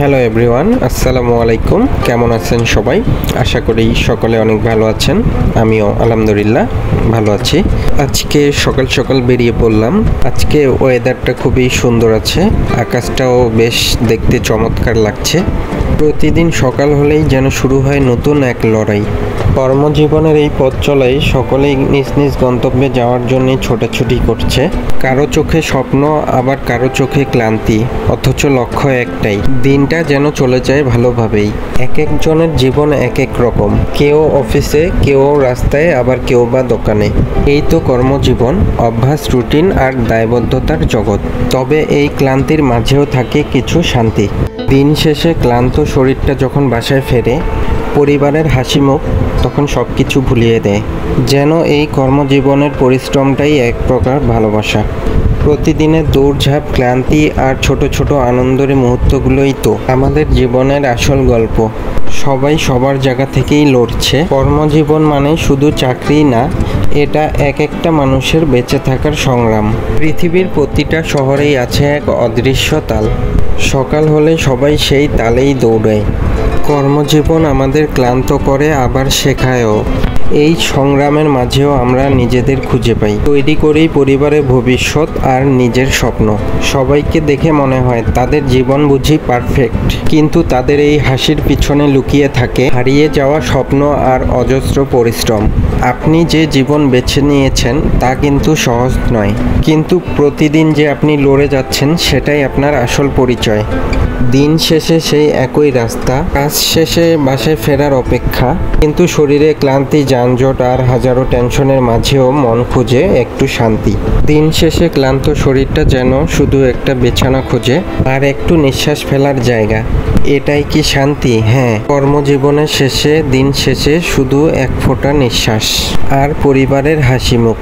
Hello everyone, আসসালামু আলাইকুম। কেমন আছেন সবাই? আশা করি সকলে অনেক ভালো আছেন। আমিও আলহামদুলিল্লাহ ভালো আছি। আজকে সকাল সকাল বেরিয়ে পড়লাম। আজকে ওয়েদারটা খুবই সুন্দর আছে, আকাশটাও বেশ দেখতে চমৎকার লাগছে। প্রতিদিন সকাল হলেই যেন শুরু হয় নতুন এক লড়াই। কর্মজীবনের এই পথ চলায় সকলেই নিজ নিজ গন্তব্যে যাওয়ার জন্য ছোটাছুটি করছে। কারো চোখে স্বপ্ন, আবার কারো চোখে ক্লান্তি, অথচ লক্ষ্য একটাই, দিনটা যেন চলে যায় ভালোভাবেই। এক একজনের জীবন এক এক রকম, কেউ অফিসে, কেউ রাস্তায়, আবার কেউ বা দোকানে। এই তো কর্মজীবন, অভ্যাস, রুটিন আর দায়বদ্ধতার জগৎ। তবে এই ক্লান্তির মাঝেও থাকে কিছু শান্তি। দিন শেষে ক্লান্ত শরীরটা যখন বাসায় ফেরে, পরিবারের হাসি মুখ তখন সব কিছু ভুলিয়ে দেয়। যেন এই কর্মজীবনের পরিশ্রমটাই এক প্রকার ভালোবাসা। প্রতিদিনের দৌড়ঝাঁপ, ক্লান্তি আর ছোট ছোট আনন্দের মুহূর্তগুলোই তো আমাদের জীবনের আসল গল্প। সবাই সবার জায়গা থেকেই লড়ছে। কর্মজীবন মানে শুধু চাকরি না, এটা এক একটা মানুষের বেঁচে থাকার সংগ্রাম। পৃথিবীর প্রতিটা শহরেই আছে এক অদৃশ্য তাল। সকাল হলে সবাই সেই তালেই দৌড়ায়। কর্মজীবন আমাদের ক্লান্ত করে, আবার শেখায়ও। এই সংগ্রামের মাঝেও আমরা নিজেদের খুঁজে পাই, তৈরি করি পরিবারের ভবিষ্যৎ আর নিজের স্বপ্ন। সবাইকে দেখে মনে হয় তাদের জীবন বুঝি পারফেক্ট, কিন্তু তাদের এই হাসির পিছনে লুকিয়ে থাকে হারিয়ে যাওয়া স্বপ্ন আর অজস্র পরিশ্রম। আপনি যে জীবন বেছে নিয়েছেন তা কিন্তু সহজ নয়, কিন্তু প্রতিদিন যে আপনি লড়ে যাচ্ছেন সেটাই আপনার আসল পরিচয়। দিন শেষে সেই একই রাস্তা, কাজ শেষে বাসায় ফেরার অপেক্ষা, কিন্তু শরীরে ক্লান্তি, যানজট আর হাজারো টেনশনের মাঝেও মন খুঁজে একটু শান্তি। দিন শেষে ক্লান্ত শরীরটা যেন শুধু একটা বিছানা খোঁজে আর একটু নিঃশ্বাস ফেলার জায়গা। এটাই কি শান্তি? হ্যাঁ, কর্মজীবনের শেষে, দিন শেষে শুধু এক ফোঁটা নিঃশ্বাস আর পরিবারের হাসি মুখ।